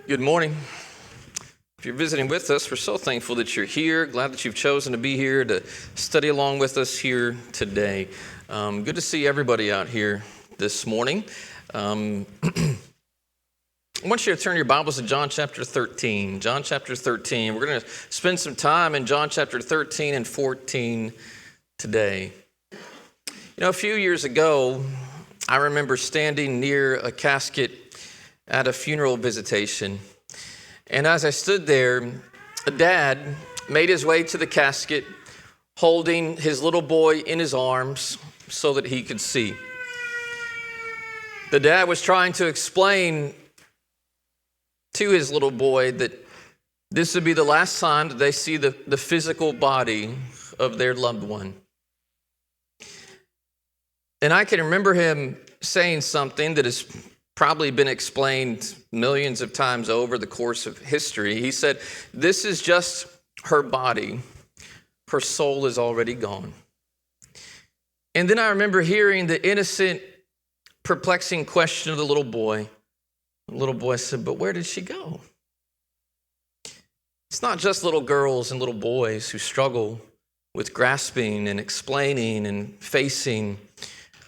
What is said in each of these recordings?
Good morning. If you're visiting with us, we're so thankful that you're here. Glad that you've chosen to be here to study along with us here today. Good to see everybody out here this morning. I want you to turn your Bibles to John chapter 13. John chapter 13. We're going to spend some time in John chapter 13 and 14 today. You know, a few years ago, I remember standing near a casket at a funeral visitation. And as I stood there, a dad made his way to the casket, holding his little boy in his arms so that he could see. The dad was trying to explain to his little boy that this would be the last time that they see the physical body of their loved one. And I can remember him saying something that has probably been explained millions of times over the course of history. He said, "This is just her body. Her soul is already gone." And then I remember hearing the innocent, perplexing question of the little boy. The little boy said, "But where did she go?" It's not just little girls and little boys who struggle with grasping and explaining and facing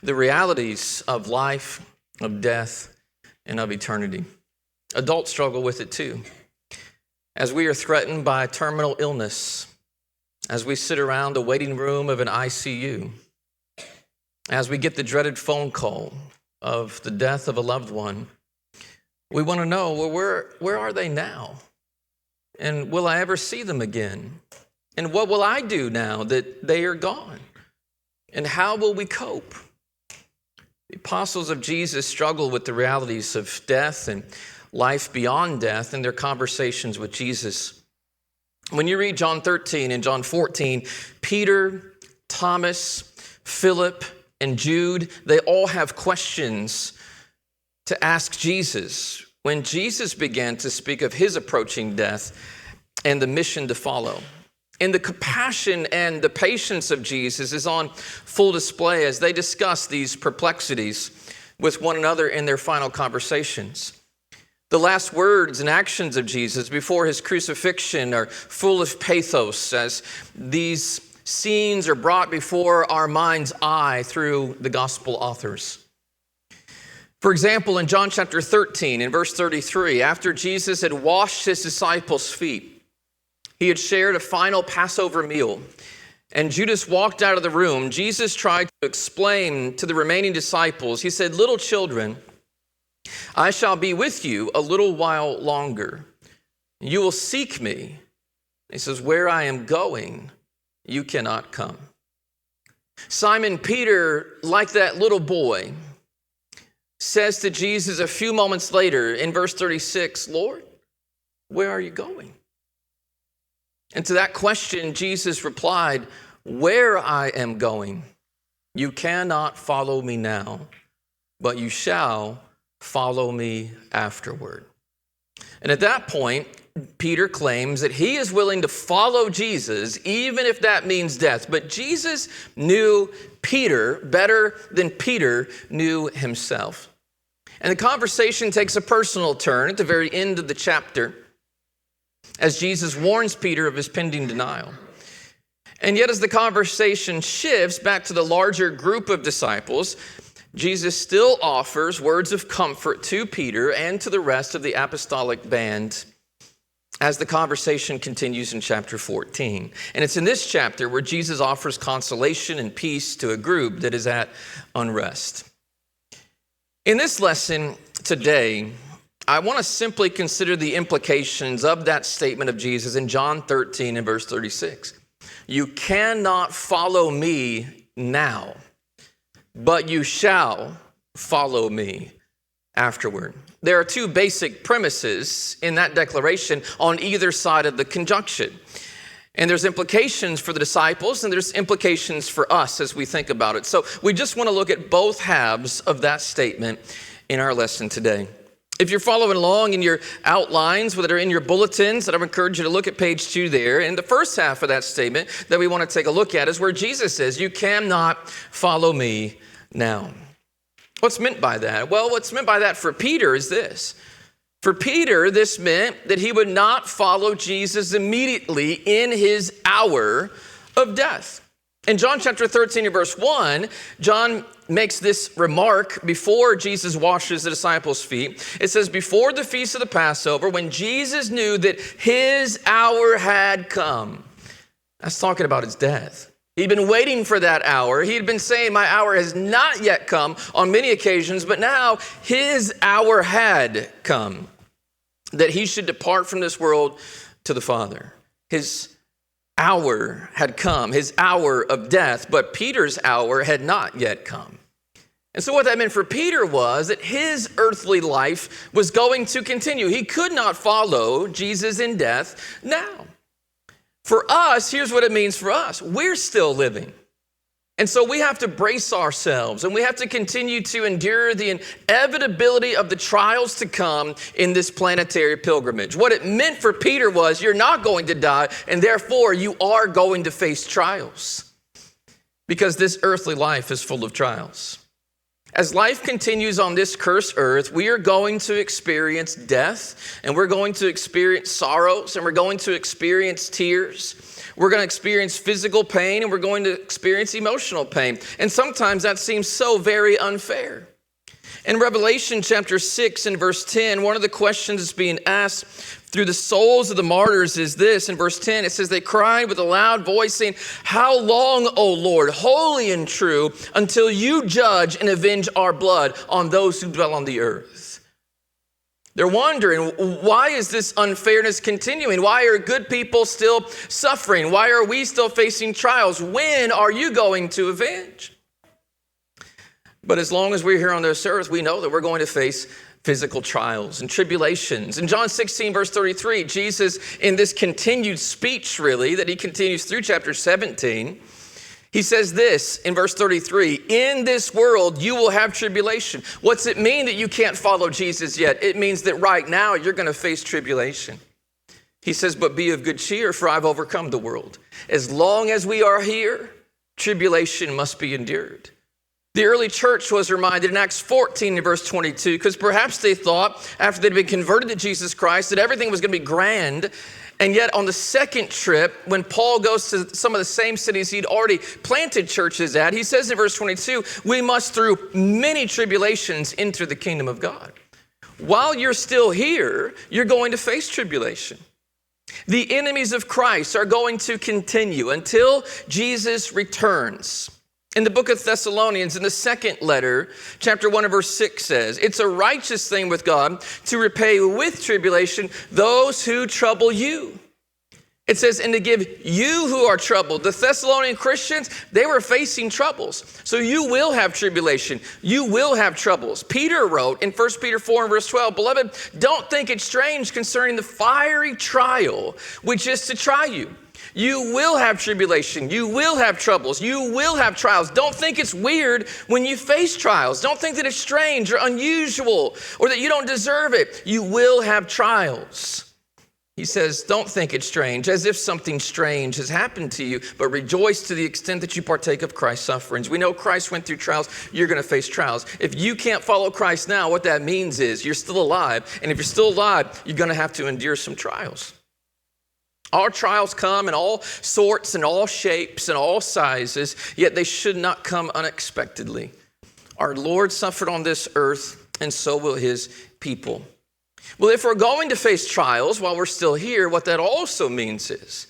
the realities of life, of death, and of eternity. Adults struggle with it too. As we are threatened by terminal illness, as we sit around the waiting room of an ICU, as we get the dreaded phone call of the death of a loved one, we want to know, well, where are they now? And will I ever see them again? And what will I do now that they are gone? And how will we cope? The apostles of Jesus struggle with the realities of death and life beyond death in their conversations with Jesus. When you read John 13 and John 14, Peter, Thomas, Philip, and Jude, they all have questions to ask Jesus when Jesus began to speak of his approaching death and the mission to follow. And the compassion and the patience of Jesus is on full display as they discuss these perplexities with one another in their final conversations. The last words and actions of Jesus before his crucifixion are full of pathos as these scenes are brought before our mind's eye through the gospel authors. For example, in John chapter 13, in verse 33, after Jesus had washed his disciples' feet, he had shared a final Passover meal, and Judas walked out of the room. Jesus tried to explain to the remaining disciples. He said, "Little children, I shall be with you a little while longer. You will seek me." He says, "Where I am going, you cannot come." Simon Peter, like that little boy, says to Jesus a few moments later in verse 36, "Lord, where are you going?" And to that question, Jesus replied, "Where I am going, you cannot follow me now, but you shall follow me afterward." And at that point, Peter claims that he is willing to follow Jesus, even if that means death. But Jesus knew Peter better than Peter knew himself. And the conversation takes a personal turn at the very end of the chapter, as Jesus warns Peter of his pending denial. And yet as the conversation shifts back to the larger group of disciples, Jesus still offers words of comfort to Peter and to the rest of the apostolic band as the conversation continues in chapter 14. And it's in this chapter where Jesus offers consolation and peace to a group that is at unrest. In this lesson today, I want to simply consider the implications of that statement of Jesus in John 13 and verse 36. You cannot follow me now, but you shall follow me afterward. There are two basic premises in that declaration on either side of the conjunction. And there's implications for the disciples and there's implications for us as we think about it. So we just want to look at both halves of that statement in our lesson today. If you're following along in your outlines that are in your bulletins, I would encourage you to look at page 2 there. And the first half of that statement that we want to take a look at is where Jesus says, "You cannot follow me now." What's meant by that? Well, what's meant by that for Peter is this. For Peter, this meant that he would not follow Jesus immediately in his hour of death. In John chapter 13 and verse 1, John makes this remark before Jesus washes the disciples' feet. It says, before the feast of the Passover, when Jesus knew that his hour had come. That's talking about his death. He'd been waiting for that hour. He'd been saying, my hour has not yet come on many occasions, but now his hour had come, that he should depart from this world to the Father. His hour had come, his hour of death, but Peter's hour had not yet come. And so what that meant for Peter was that his earthly life was going to continue. He could not follow Jesus in death now. For us, here's what it means for us. We're still living. And so we have to brace ourselves, and we have to continue to endure the inevitability of the trials to come in this planetary pilgrimage. What it meant for Peter was, you're not going to die, and therefore you are going to face trials, because this earthly life is full of trials. As life continues on this cursed earth, we are going to experience death, and we're going to experience sorrows, and we're going to experience tears. We're going to experience physical pain, and we're going to experience emotional pain. And sometimes that seems so very unfair. In Revelation chapter 6 and verse 10, one of the questions that's being asked through the souls of the martyrs is this. In verse 10, it says, they cried with a loud voice saying, how long, O Lord, holy and true, until you judge and avenge our blood on those who dwell on the earth? They're wondering, why is this unfairness continuing? Why are good people still suffering? Why are we still facing trials? When are you going to avenge? But as long as we're here on this earth, we know that we're going to face physical trials and tribulations. In John 16, verse 33, Jesus, in this continued speech, really, that he continues through chapter 17, he says this in verse 33, in this world you will have tribulation. What's it mean that you can't follow Jesus yet? It means that right now you're going to face tribulation. He says, but be of good cheer, for I've overcome the world. As long as we are here, tribulation must be endured. The early church was reminded in Acts 14 and verse 22, because perhaps they thought after they'd been converted to Jesus Christ that everything was going to be grand. And yet on the second trip, when Paul goes to some of the same cities he'd already planted churches at, he says in verse 22, we must through many tribulations enter the kingdom of God. While you're still here, you're going to face tribulation. The enemies of Christ are going to continue until Jesus returns. In the book of Thessalonians, in the second letter, chapter 1 and verse 6 says, it's a righteous thing with God to repay with tribulation those who trouble you. It says, and to give you who are troubled. The Thessalonian Christians, they were facing troubles. So you will have tribulation. You will have troubles. Peter wrote in 1 Peter 4 and verse 12, beloved, don't think it strange concerning the fiery trial, which is to try you. You will have tribulation. You will have troubles. You will have trials. Don't think it's weird when you face trials. Don't think that it's strange or unusual or that you don't deserve it. You will have trials. He says, don't think it's strange, as if something strange has happened to you, but rejoice to the extent that you partake of Christ's sufferings. We know Christ went through trials. You're going to face trials. If you can't follow Christ now, what that means is you're still alive. And if you're still alive, you're going to have to endure some trials. Our trials come in all sorts and all shapes and all sizes, yet they should not come unexpectedly. Our Lord suffered on this earth, and so will his people. Well, if we're going to face trials while we're still here, what that also means is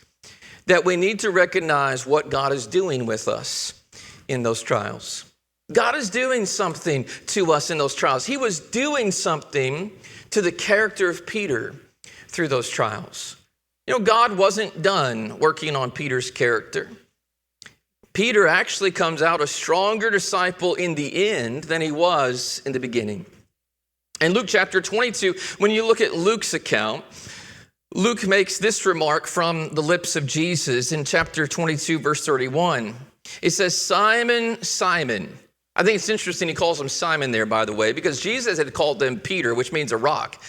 that we need to recognize what God is doing with us in those trials. God is doing something to us in those trials. He was doing something to the character of Peter through those trials. You know, God wasn't done working on Peter's character. Peter actually comes out a stronger disciple in the end than he was in the beginning. In Luke chapter 22, when you look at Luke's account, Luke makes this remark from the lips of Jesus in chapter 22, verse 31. It says, Simon, Simon. I think it's interesting he calls him Simon there, by the way, because Jesus had called him Peter, which means a rock.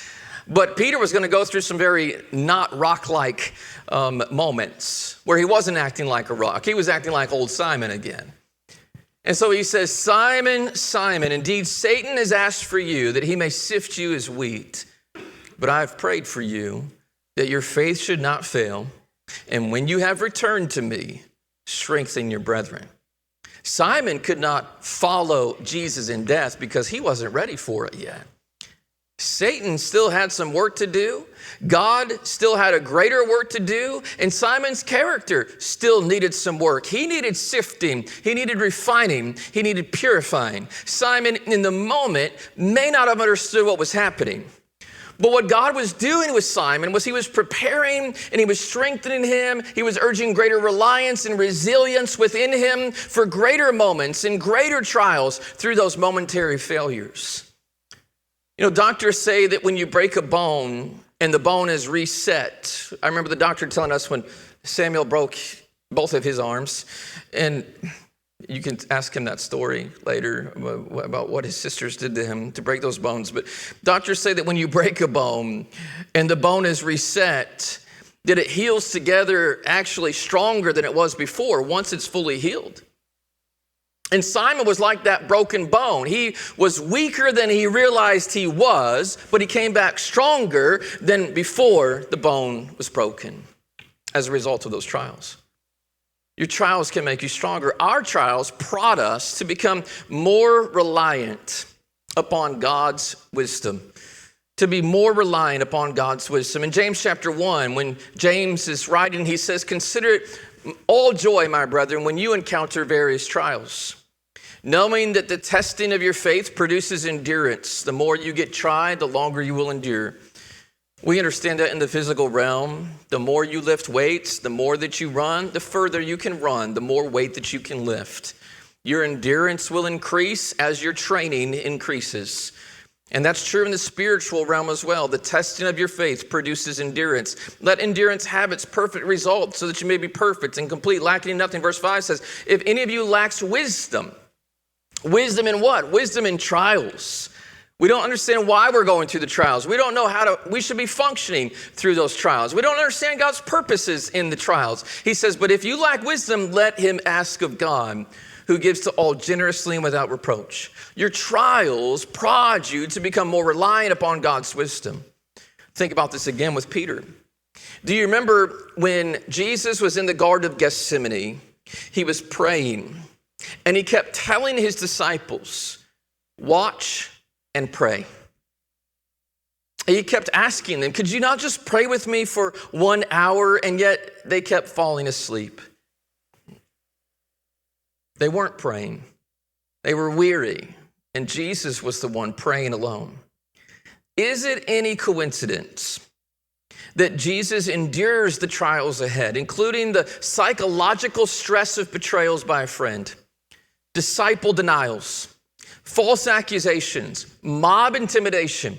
But Peter was going to go through some very not rock-like moments where he wasn't acting like a rock. He was acting like old Simon again. And so he says, Simon, Simon, indeed Satan has asked for you that he may sift you as wheat. but I have prayed for you that your faith should not fail. And when you have returned to me, strengthen your brethren. Simon could not follow Jesus in death because he wasn't ready for it yet. Satan still had some work to do. God still had a greater work to do. And Simon's character still needed some work. He needed sifting. He needed refining. He needed purifying. Simon, in the moment, may not have understood what was happening. But what God was doing with Simon was he was preparing and he was strengthening him. He was urging greater reliance and resilience within him for greater moments and greater trials through those momentary failures. You know, doctors say that when you break a bone and the bone is reset. I remember the doctor telling us when Samuel broke both of his arms, and you can ask him that story later about what his sisters did to him to break those bones. But doctors say that when you break a bone and the bone is reset, that it heals together actually stronger than it was before once it's fully healed. And Simon was like that broken bone. He was weaker than he realized he was, but he came back stronger than before the bone was broken as a result of those trials. Your trials can make you stronger. Our trials prod us to become more reliant upon God's wisdom, to be more reliant upon God's wisdom. In James chapter 1, when James is writing, he says, "Consider it all joy, my brethren, when you encounter various trials, knowing that the testing of your faith produces endurance. The more you get tried, the longer you will endure." We understand that in the physical realm. The more you lift weights, the more that you run, the further you can run, the more weight that you can lift. Your endurance will increase as your training increases. And that's true in the spiritual realm as well. The testing of your faith produces endurance. Let endurance have its perfect result so that you may be perfect and complete, lacking in nothing. Verse 5 says, if any of you lacks wisdom, wisdom in what? Wisdom in trials. We don't understand why we're going through the trials. We don't know we should be functioning through those trials. We don't understand God's purposes in the trials. He says, but if you lack wisdom, let him ask of God, who gives to all generously and without reproach. Your trials prod you to become more reliant upon God's wisdom. Think about this again with Peter. Do you remember when Jesus was in the Garden of Gethsemane, he was praying, and he kept telling his disciples, watch and pray. He kept asking them, could you not just pray with me for 1 hour? And yet they kept falling asleep. They weren't praying. They were weary. And Jesus was the one praying alone. Is it any coincidence that Jesus endures the trials ahead, including the psychological stress of betrayals by a friend, disciple denials, false accusations, mob intimidation,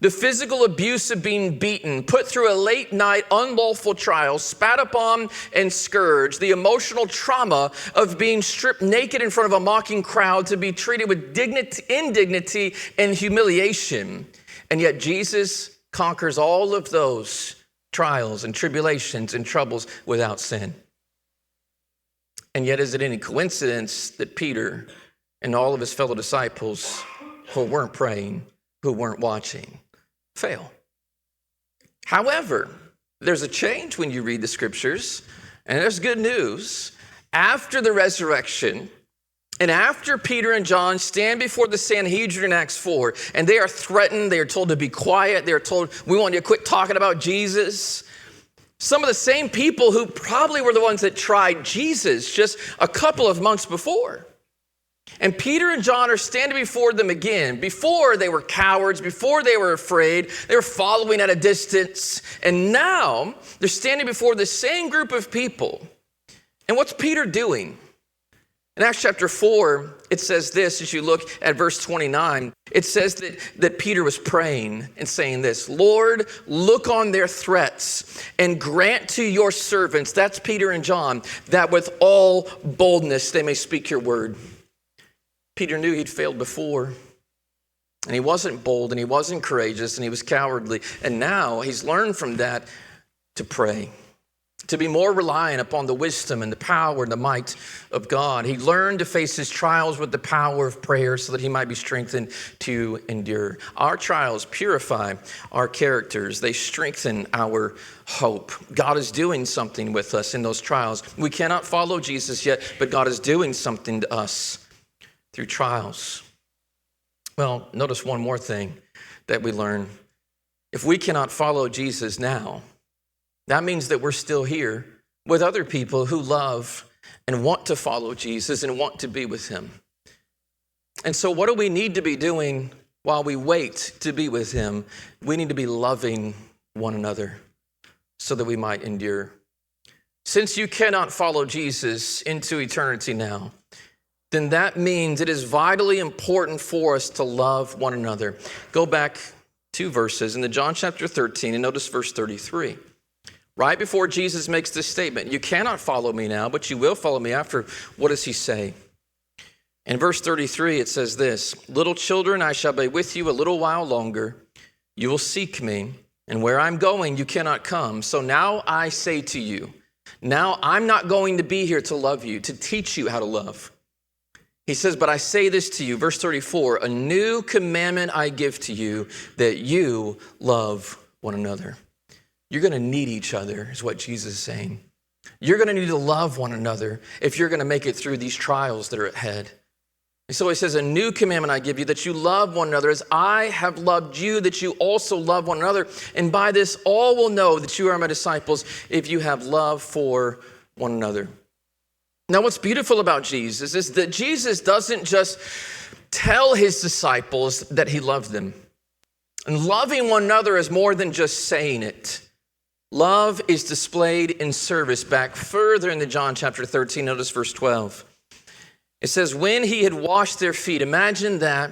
the physical abuse of being beaten, put through a late night unlawful trial, spat upon and scourged, the emotional trauma of being stripped naked in front of a mocking crowd to be treated with indignity and humiliation. And yet Jesus conquers all of those trials and tribulations and troubles without sin. And yet is it any coincidence that Peter and all of his fellow disciples who weren't praying, who weren't watching, fail? However, there's a change when you read the scriptures, and there's good news. After the resurrection, and after Peter and John stand before the Sanhedrin in Acts 4, and they are threatened, they are told to be quiet, they are told, we want you to quit talking about Jesus. Some of the same people who probably were the ones that tried Jesus just a couple of months before. And Peter and John are standing before them again. Before they were cowards, before they were afraid, they were following at a distance. And now they're standing before the same group of people. And what's Peter doing? In Acts chapter 4, it says this, as you look at verse 29, it says that Peter was praying and saying this, Lord, look on their threats and grant to your servants, that's Peter and John, that with all boldness they may speak your word. Peter knew he'd failed before, and he wasn't bold, and he wasn't courageous, and he was cowardly. And now he's learned from that to pray. to be more reliant upon the wisdom and the power and the might of God. He learned to face his trials with the power of prayer so that he might be strengthened to endure. Our trials purify our characters. They strengthen our hope. God is doing something with us in those trials. We cannot follow Jesus yet, but God is doing something to us through trials. Well, notice one more thing that we learn. If we cannot follow Jesus now, that means that we're still here with other people who love and want to follow Jesus and want to be with him. And so what do we need to be doing while we wait to be with him? We need to be loving one another so that we might endure. Since you cannot follow Jesus into eternity now, then that means it is vitally important for us to love one another. Go back 2 verses into John chapter 13 and notice verse 33. Right before Jesus makes this statement, you cannot follow me now, but you will follow me after. What does he say? In verse 33, it says this, little children, I shall be with you a little while longer. You will seek me, and where I'm going, you cannot come. So now I say to you, now I'm not going to be here to love you, to teach you how to love. He says, but I say this to you, verse 34, a new commandment I give to you, that you love one another. You're going to need each other, is what Jesus is saying. You're going to need to love one another if you're going to make it through these trials that are ahead. And so he says, a new commandment I give you, that you love one another as I have loved you, that you also love one another. And by this, all will know that you are my disciples if you have love for one another. Now, what's beautiful about Jesus is that Jesus doesn't just tell his disciples that he loved them. And loving one another is more than just saying it. Love is displayed in service. Back further into John chapter 13, notice verse 12. It says, when he had washed their feet, imagine that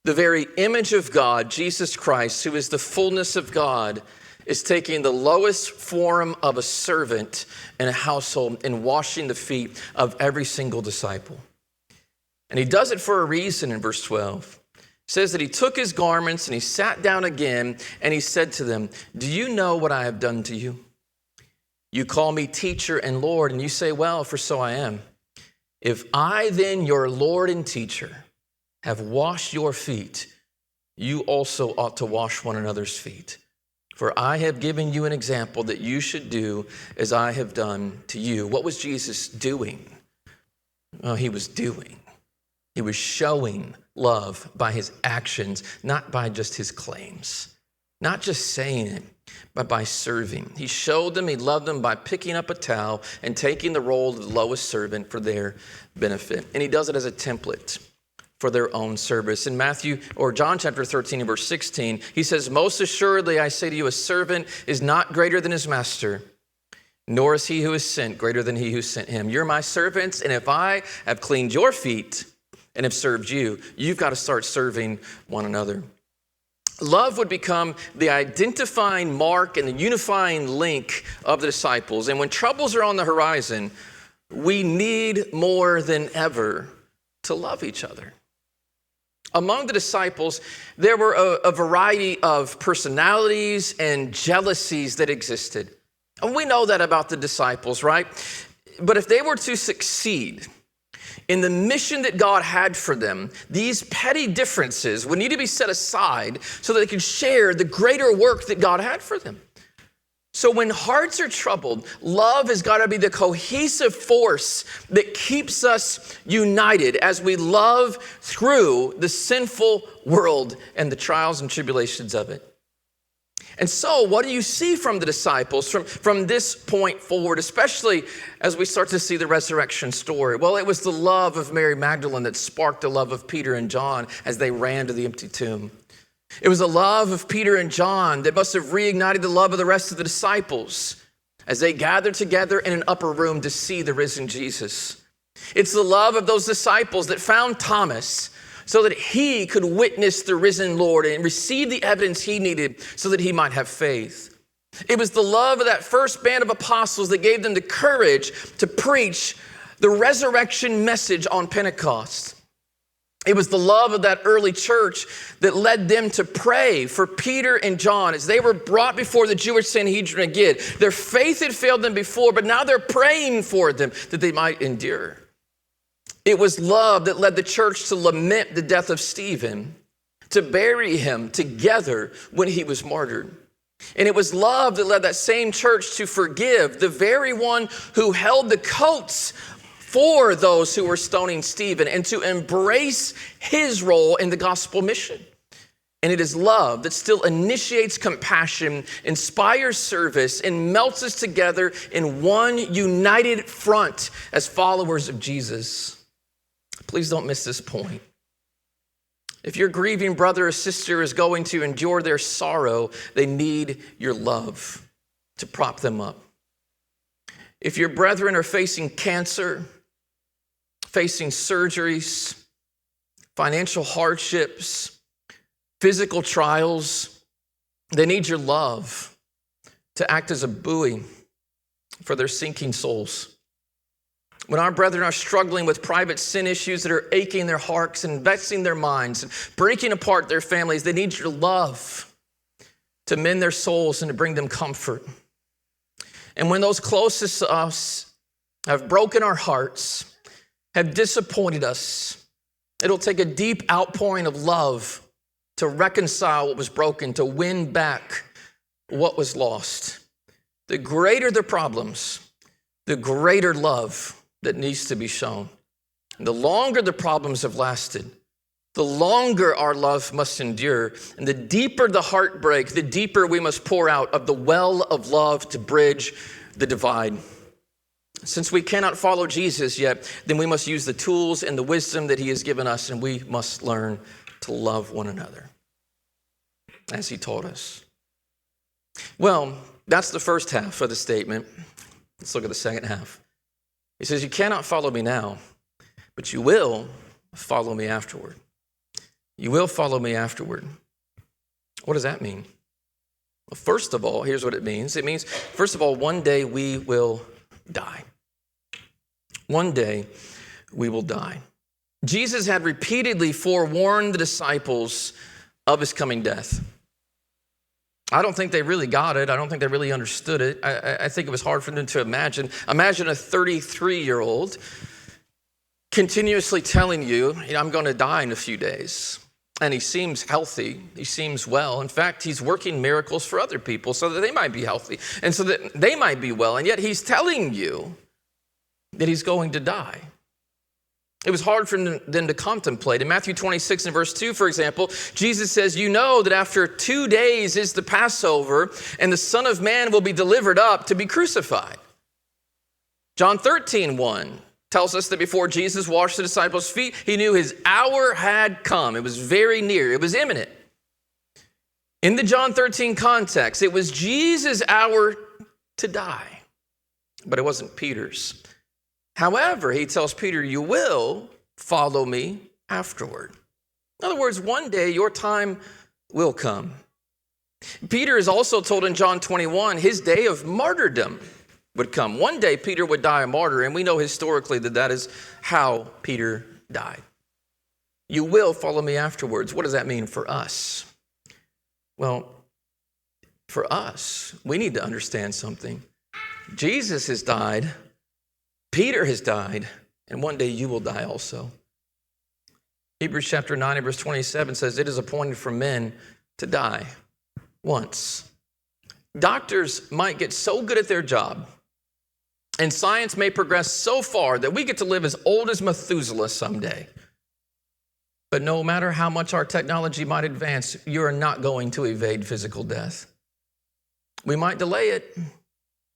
the very image of God, Jesus Christ, who is the fullness of God, is taking the lowest form of a servant in a household and washing the feet of every single disciple. And he does it for a reason in verse 12. It says that he took his garments and he sat down again and he said to them, do you know what I have done to you? You call me teacher and Lord, and you say, well, for so I am. If I then, your Lord and teacher, have washed your feet, you also ought to wash one another's feet. For I have given you an example that you should do as I have done to you. What was Jesus doing? Well, he was doing. He was showing love by his actions, not by just his claims, not just saying it, but by serving. He showed them he loved them by picking up a towel and taking the role of the lowest servant for their benefit. And he does it as a template for their own service. In John chapter 13 and verse 16, he says, most assuredly I say to you, a servant is not greater than his master, nor is he who is sent greater than he who sent him. You're my servants, and if I have cleaned your feet and have served you, you've got to start serving one another. Love would become the identifying mark and the unifying link of the disciples. And when troubles are on the horizon, we need more than ever to love each other. Among the disciples, there were a variety of personalities and jealousies that existed. And we know that about the disciples, right? But if they were to succeed in the mission that God had for them, these petty differences would need to be set aside so that they could share the greater work that God had for them. So when hearts are troubled, love has got to be the cohesive force that keeps us united as we love through the sinful world and the trials and tribulations of it. And so what do you see from the disciples from this point forward, especially as we start to see the resurrection story? Well, it was the love of Mary Magdalene that sparked the love of Peter and John as they ran to the empty tomb. It was the love of Peter and John that must have reignited the love of the rest of the disciples as they gathered together in an upper room to see the risen Jesus. It's the love of those disciples that found Thomas so that he could witness the risen Lord and receive the evidence he needed so that he might have faith. It was the love of that first band of apostles that gave them the courage to preach the resurrection message on Pentecost. It was the love of that early church that led them to pray for Peter and John as they were brought before the Jewish Sanhedrin again. Their faith had failed them before, but now they're praying for them that they might endure. It was love that led the church to lament the death of Stephen, to bury him together when he was martyred. And it was love that led that same church to forgive the very one who held the coats for those who were stoning Stephen and to embrace his role in the gospel mission. And it is love that still initiates compassion, inspires service, and melts us together in one united front as followers of Jesus. Please don't miss this point. If your grieving brother or sister is going to endure their sorrow, they need your love to prop them up. If your brethren are facing cancer, facing surgeries, financial hardships, physical trials, they need your love to act as a buoy for their sinking souls. When our brethren are struggling with private sin issues that are aching their hearts and vexing their minds and breaking apart their families, they need your love to mend their souls and to bring them comfort. And when those closest to us have broken our hearts, have disappointed us, it'll take a deep outpouring of love to reconcile what was broken, to win back what was lost. The greater the problems, the greater love that needs to be shown. And the longer the problems have lasted, the longer our love must endure. And the deeper the heartbreak, the deeper we must pour out of the well of love to bridge the divide. Since we cannot follow Jesus yet, then we must use the tools and the wisdom that he has given us, and we must learn to love one another as he taught us. Well, that's the first half of the statement. Let's look at the second half. He says, you cannot follow me now, but you will follow me afterward. You will follow me afterward. What does that mean? Well, first of all, here's what it means. It means, first of all, one day we will die. One day we will die. Jesus had repeatedly forewarned the disciples of his coming death. I don't think they really got it. I don't think they really understood it. I think it was hard for them to imagine. Imagine a 33-year-old continuously telling you, I'm going to die in a few days. And he seems healthy. He seems well. In fact, he's working miracles for other people so that they might be healthy and so that they might be well. And yet he's telling you that he's going to die. It was hard for them to contemplate. In Matthew 26 and verse 2, for example, Jesus says, you know that after 2 days is the Passover, and the Son of Man will be delivered up to be crucified. John 13:1 tells us that before Jesus washed the disciples' feet, he knew his hour had come. It was very near. It was imminent. In the John 13 context, it was Jesus' hour to die, but it wasn't Peter's. However, he tells Peter, you will follow me afterward. In other words, one day your time will come. Peter is also told in John 21, his day of martyrdom would come. One day Peter would die a martyr, and we know historically that that is how Peter died. You will follow me afterwards. What does that mean for us? Well, for us, we need to understand something. Jesus has died. Peter has died, and one day you will die also. Hebrews chapter 9 and verse 27 says, it is appointed for men to die once. Doctors might get so good at their job, and science may progress so far that we get to live as old as Methuselah someday. But no matter how much our technology might advance, you are not going to evade physical death. We might delay it,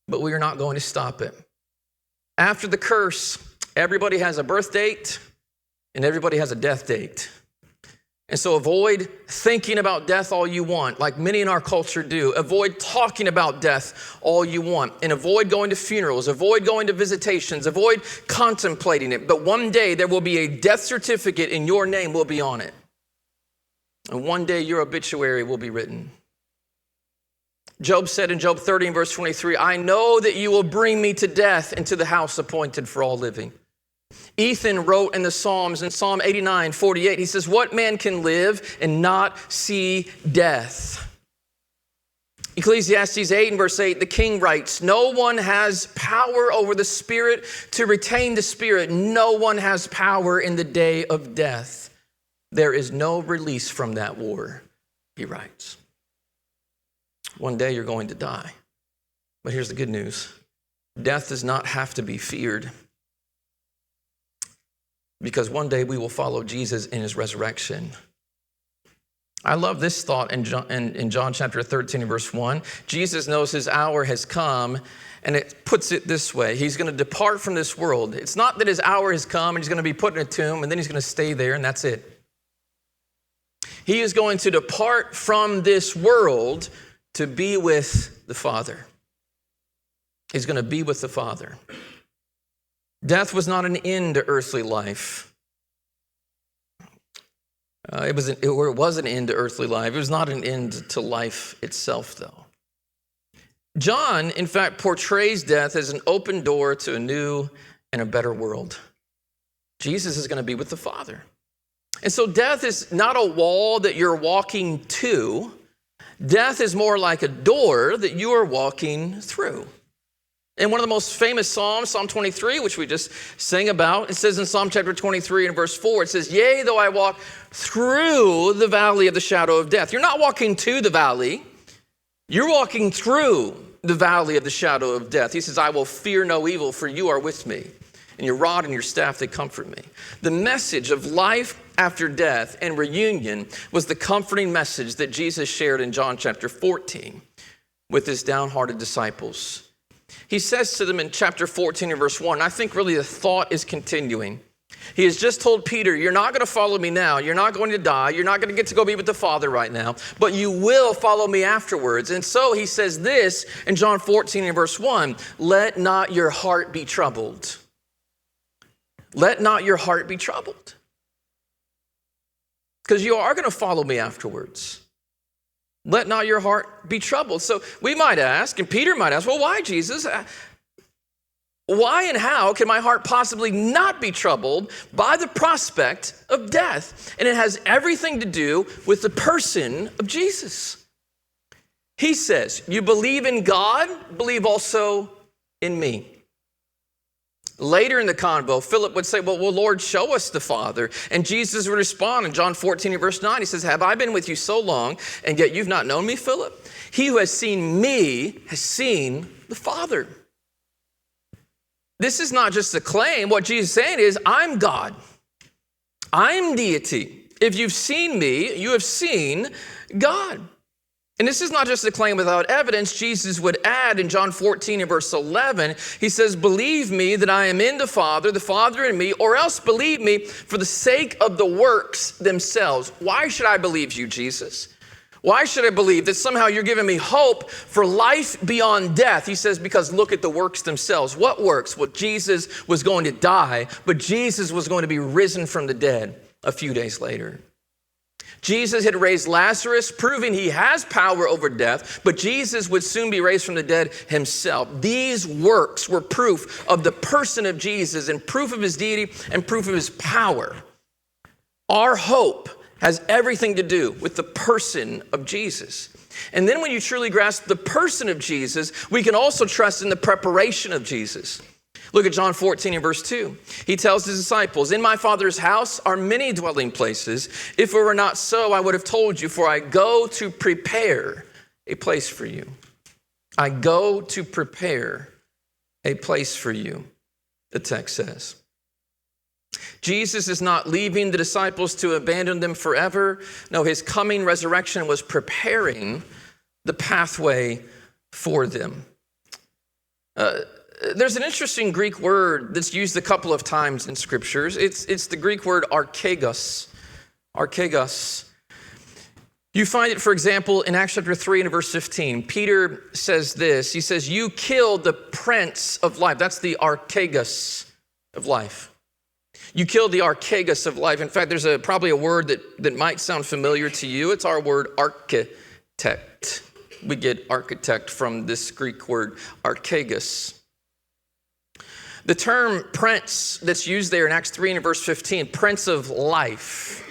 but we are not going to stop it. After the curse, everybody has a birth date and everybody has a death date. And so avoid thinking about death all you want, like many in our culture do. Avoid talking about death all you want, and avoid going to funerals, avoid going to visitations, avoid contemplating it. But one day there will be a death certificate and your name will be on it. And one day your obituary will be written. Job said in Job 30 and verse 23, I know that you will bring me to death and to the house appointed for all living. Ethan wrote in the Psalms, in Psalm 89:48, he says, "What man can live and not see death?" Ecclesiastes 8 and verse 8, the king writes, "No one has power over the spirit to retain the spirit. No one has power in the day of death. There is no release from that war," he writes. One day you're going to die. But here's the good news. Death does not have to be feared, because one day we will follow Jesus in his resurrection. I love this thought in John chapter 13 and verse 1. Jesus knows his hour has come, and it puts it this way. He's going to depart from this world. It's not that his hour has come and he's going to be put in a tomb and then he's going to stay there and that's it. He is going to depart from this world to be with the Father. He's going to be with the Father. Death was not an end to earthly life. It was an end to earthly life. It was not an end to life itself, though. John, in fact, portrays death as an open door to a new and a better world. Jesus is going to be with the Father. And so death is not a wall that you're walking to. Death is more like a door that you are walking through. In one of the most famous Psalms, Psalm 23, which we just sang about, it says in Psalm chapter 23 and verse 4, it says, "Yea, though I walk through the valley of the shadow of death." You're not walking to the valley. You're walking through the valley of the shadow of death. He says, "I will fear no evil, for you are with me. And your rod and your staff, they comfort me." The message of life after death and reunion was the comforting message that Jesus shared in John chapter 14 with his downhearted disciples. He says to them in chapter 14 and verse 1, I think really the thought is continuing. He has just told Peter, "You're not going to follow me now. You're not going to die. You're not going to get to go be with the Father right now, but you will follow me afterwards." And so he says this in John 14 and verse 1, "Let not your heart be troubled." Let not your heart be troubled. Because you are going to follow me afterwards. Let not your heart be troubled. So we might ask, and Peter might ask, well, why, Jesus? Why and how can my heart possibly not be troubled by the prospect of death? And it has everything to do with the person of Jesus. He says, "You believe in God, believe also in me." Later in the convo, Philip would say, well, Lord, show us the Father. And Jesus would respond in John 14 and verse 9. He says, "Have I been with you so long, and yet you've not known me, Philip? He who has seen me has seen the Father." This is not just a claim. What Jesus is saying is, I'm God. I'm deity. If you've seen me, you have seen God. And this is not just a claim without evidence. Jesus would add in John 14 and verse 11, he says, "Believe me that I am in the Father in me, or else believe me for the sake of the works themselves." Why should I believe you, Jesus? Why should I believe that somehow you're giving me hope for life beyond death? He says, because look at the works themselves. What works? Well, Jesus was going to die, but Jesus was going to be risen from the dead a few days later. Jesus had raised Lazarus, proving he has power over death, but Jesus would soon be raised from the dead himself. These works were proof of the person of Jesus and proof of his deity and proof of his power. Our hope has everything to do with the person of Jesus. And then when you truly grasp the person of Jesus, we can also trust in the preparation of Jesus. Look at John 14 and verse 2. He tells his disciples, "In my Father's house are many dwelling places. If it were not so, I would have told you, for I go to prepare a place for you." I go to prepare a place for you, the text says. Jesus is not leaving the disciples to abandon them forever. No, his coming resurrection was preparing the pathway for them. There's an interesting Greek word that's used a couple of times in scriptures. It's the Greek word archegos. Archegos. You find it, for example, in Acts chapter 3 and verse 15. Peter says this. He says, "You killed the prince of life." That's the archegos of life. You killed the archegos of life. In fact, there's probably a word that might sound familiar to you. It's our word architect. We get architect from this Greek word archegos. The term prince that's used there in Acts 3 and verse 15, prince of life.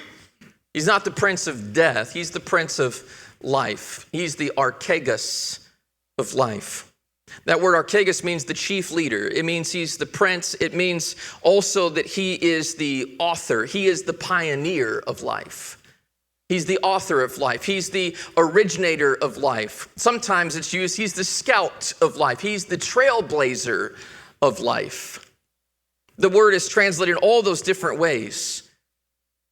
He's not the prince of death. He's the prince of life. He's the archegos of life. That word archegos means the chief leader. It means he's the prince. It means also that he is the author. He is the pioneer of life. He's the author of life. He's the originator of life. Sometimes it's used, he's the scout of life. He's the trailblazer of life. The word is translated in all those different ways.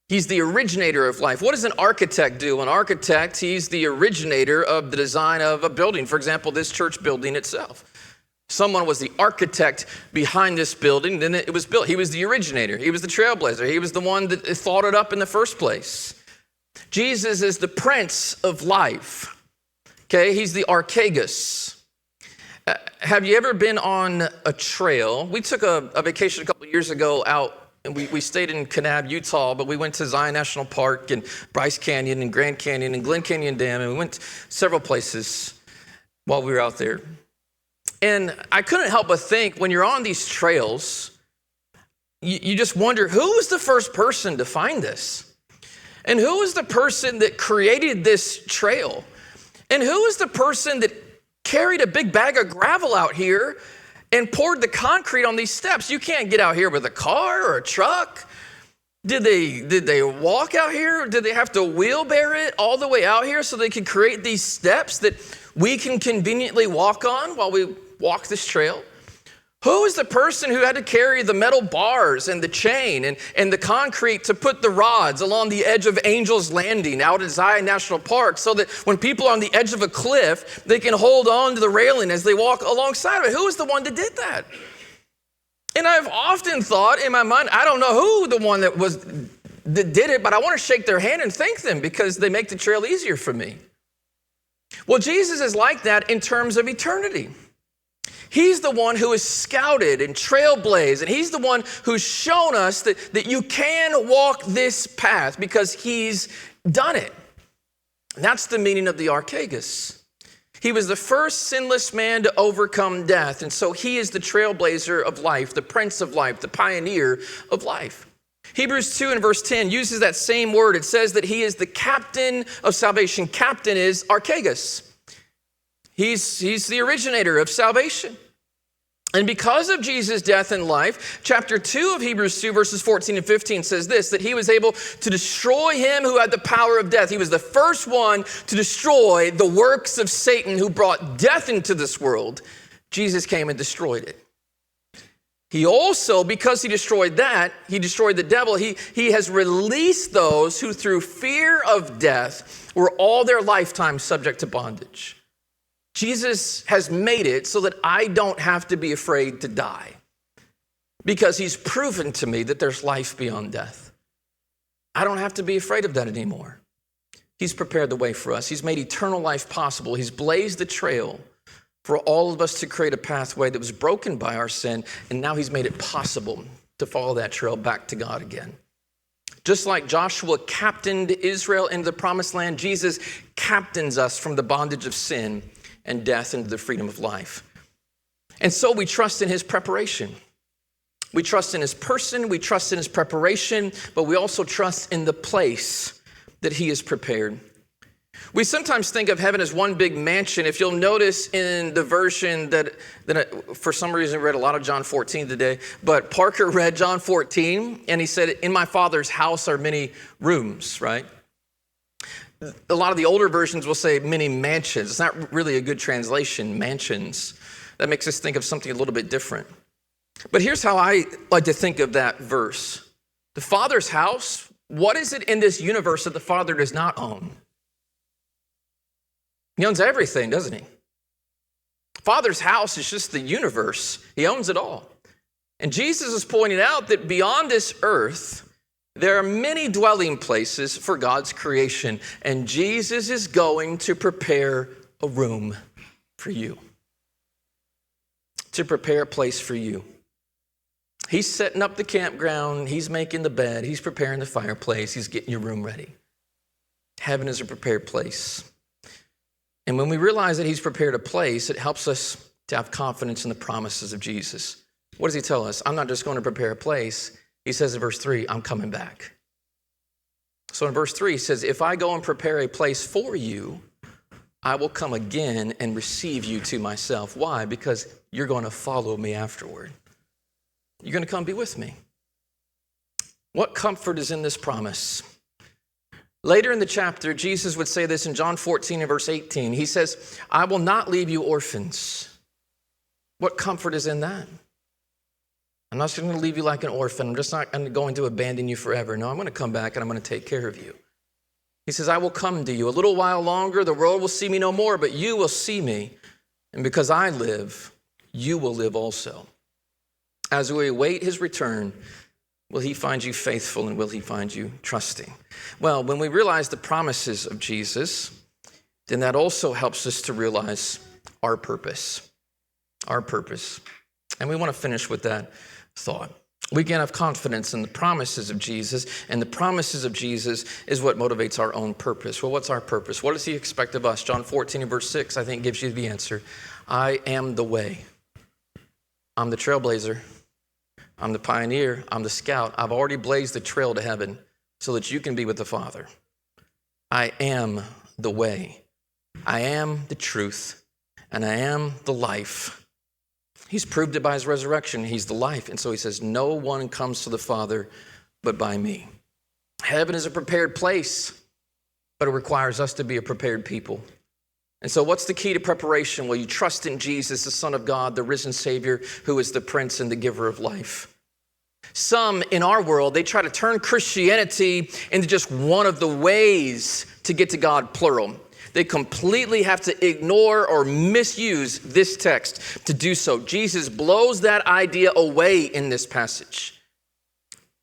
He's the originator of life. What does an architect do? An architect, he's the originator of the design of a building. For example, this church building itself. Someone was the architect behind this building, then it was built. He was the originator. He was the trailblazer. He was the one that thought it up in the first place. Jesus is the prince of life. Okay, he's the archegos. Have you ever been on a trail? We took a vacation a couple of years ago out. And we stayed in Kanab, Utah, but we went to Zion National Park and Bryce Canyon and Grand Canyon and Glen Canyon Dam, and we went several places while we were out there. And I couldn't help but think, when you're on these trails, you just wonder, who was the first person to find this? And who was the person that created this trail? And who was the person that carried a big bag of gravel out here and poured the concrete on these steps? You can't get out here with a car or a truck. Did they walk out here? Did they have to wheelbarrow it all the way out here so they could create these steps that we can conveniently walk on while we walk this trail? Who is the person who had to carry the metal bars and the chain and the concrete to put the rods along the edge of Angel's Landing out at Zion National Park so that when people are on the edge of a cliff, they can hold on to the railing as they walk alongside of it? Who was the one that did that? And I've often thought in my mind, I don't know who the one that did it, but I want to shake their hand and thank them because they make the trail easier for me. Well, Jesus is like that in terms of eternity. He's the one who has scouted and trailblazed, and he's the one who's shown us that you can walk this path because he's done it. And that's the meaning of the archegos. He was the first sinless man to overcome death, and so he is the trailblazer of life, the prince of life, the pioneer of life. Hebrews 2 and verse 10 uses that same word. It says that he is the captain of salvation. Captain is archegos. He's the originator of salvation. And because of Jesus' death and life, chapter 2 of Hebrews 2, verses 14 and 15 says this, that he was able to destroy him who had the power of death. He was the first one to destroy the works of Satan who brought death into this world. Jesus came and destroyed it. He also, because he destroyed that, he destroyed the devil, he has released those who through fear of death were all their lifetime subject to bondage. Jesus has made it so that I don't have to be afraid to die because he's proven to me that there's life beyond death. I don't have to be afraid of that anymore. He's prepared the way for us. He's made eternal life possible. He's blazed the trail for all of us to create a pathway that was broken by our sin, and now he's made it possible to follow that trail back to God again. Just like Joshua captained Israel into the promised land, Jesus captains us from the bondage of sin and death into the freedom of life. And so we trust in his preparation. We trust in his person, we trust in his preparation, but we also trust in the place that he has prepared. We sometimes think of heaven as one big mansion. If you'll notice in the version that for some reason read a lot of John 14 today, but Parker read John 14 and he said, in my Father's house are many rooms, right? A lot of the older versions will say many mansions. It's not really a good translation, mansions. That makes us think of something a little bit different. But here's how I like to think of that verse. The Father's house, what is it in this universe that the Father does not own? He owns everything, doesn't he? Father's house is just the universe. He owns it all. And Jesus is pointing out that beyond this earth, there are many dwelling places for God's creation, and Jesus is going to prepare a room for you, to prepare a place for you. He's setting up the campground, he's making the bed, he's preparing the fireplace, he's getting your room ready. Heaven is a prepared place. And when we realize that he's prepared a place, it helps us to have confidence in the promises of Jesus. What does he tell us? I'm not just going to prepare a place. He says in verse 3, I'm coming back. So in verse 3, he says, if I go and prepare a place for you, I will come again and receive you to myself. Why? Because you're going to follow me afterward. You're going to come be with me. What comfort is in this promise? Later in the chapter, Jesus would say this in John 14 and verse 18. He says, I will not leave you orphans. What comfort is in that? I'm not just going to leave you like an orphan. I'm just not going to abandon you forever. No, I'm going to come back and I'm going to take care of you. He says, I will come to you. A little while longer, the world will see me no more, but you will see me. And because I live, you will live also. As we await his return, will he find you faithful and will he find you trusting? Well, when we realize the promises of Jesus, then that also helps us to realize our purpose. Our purpose. And we want to finish with that thought. We can have confidence in the promises of Jesus, and the promises of Jesus is what motivates our own purpose. Well, what's our purpose? What does he expect of us? John 14 and verse 6, I think, gives you the answer. I am the way. I'm the trailblazer. I'm the pioneer. I'm the scout. I've already blazed the trail to heaven so that you can be with the Father. I am the way. I am the truth, and I am the life. He's proved it by his resurrection. He's the life. And so he says, no one comes to the Father but by me. Heaven is a prepared place, but it requires us to be a prepared people. And so what's the key to preparation? Well, you trust in Jesus, the Son of God, the risen Savior, who is the Prince and the giver of life. Some in our world, they try to turn Christianity into just one of the ways to get to God, plural. They completely have to ignore or misuse this text to do so. Jesus blows that idea away in this passage.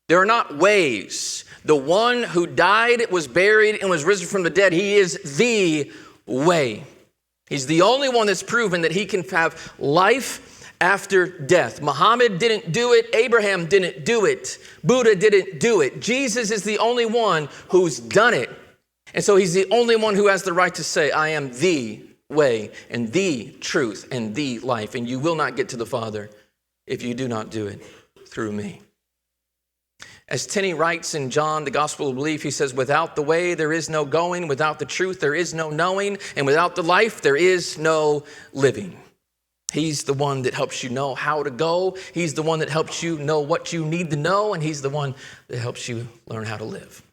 There are not ways. The one who died, was buried, and was risen from the dead, he is the way. He's the only one that's proven that he can have life after death. Muhammad didn't do it. Abraham didn't do it. Buddha didn't do it. Jesus is the only one who's done it. And so he's the only one who has the right to say, I am the way and the truth and the life. And you will not get to the Father if you do not do it through me. As Tenney writes in John, the Gospel of Belief, he says, without the way, there is no going. Without the truth, there is no knowing. And without the life, there is no living. He's the one that helps you know how to go. He's the one that helps you know what you need to know. And he's the one that helps you learn how to live.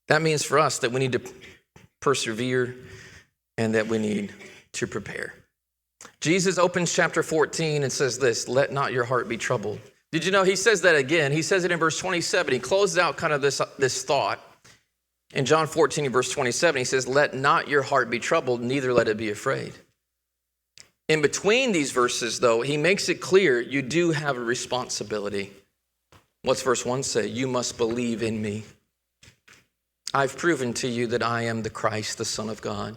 That means for us that we need to persevere and that we need to prepare. Jesus opens chapter 14 and says this, let not your heart be troubled. Did you know he says that again? He says it in verse 27. He closes out kind of this thought. In John 14 and verse 27, he says, let not your heart be troubled, neither let it be afraid. In between these verses, though, he makes it clear you do have a responsibility. What's verse 1 say? You must believe in me. I've proven to you that I am the Christ, the Son of God.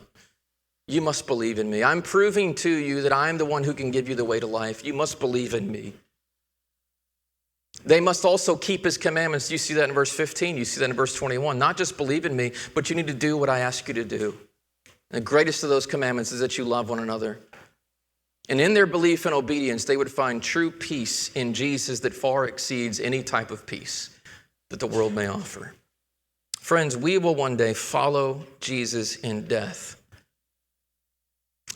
You must believe in me. I'm proving to you that I am the one who can give you the way to life. You must believe in me. They must also keep his commandments. You see that in verse 15. You see that in verse 21. Not just believe in me, but you need to do what I ask you to do. And the greatest of those commandments is that you love one another. And in their belief and obedience, they would find true peace in Jesus that far exceeds any type of peace that the world may offer. Friends, we will one day follow Jesus in death.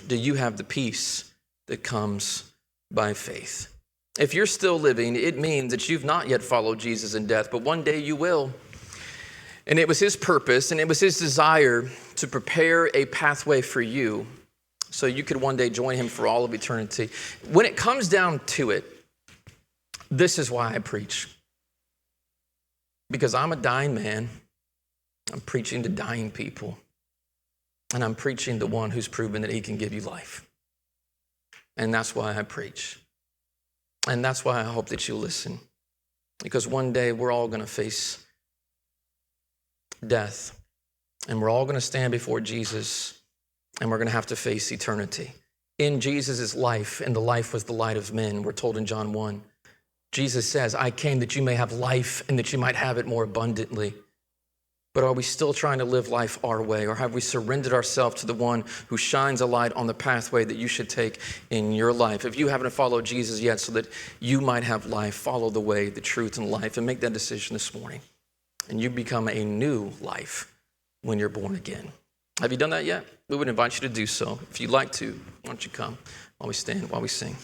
Do you have the peace that comes by faith? If you're still living, it means that you've not yet followed Jesus in death, but one day you will. And it was his purpose and it was his desire to prepare a pathway for you so you could one day join him for all of eternity. When it comes down to it, this is why I preach. Because I'm a dying man. I'm preaching to dying people. And I'm preaching to one who's proven that he can give you life. And that's why I preach. And that's why I hope that you listen. Because one day we're all going to face death. And we're all going to stand before Jesus. And we're going to have to face eternity. In Jesus' life, and the life was the light of men, we're told in John 1. Jesus says, I came that you may have life and that you might have it more abundantly. But are we still trying to live life our way, or have we surrendered ourselves to the one who shines a light on the pathway that you should take in your life? If you haven't followed Jesus yet so that you might have life, follow the way, the truth, and life, and make that decision this morning. And you become a new life when you're born again. Have you done that yet? We would invite you to do so. If you'd like to, why don't you come while we stand, while we sing.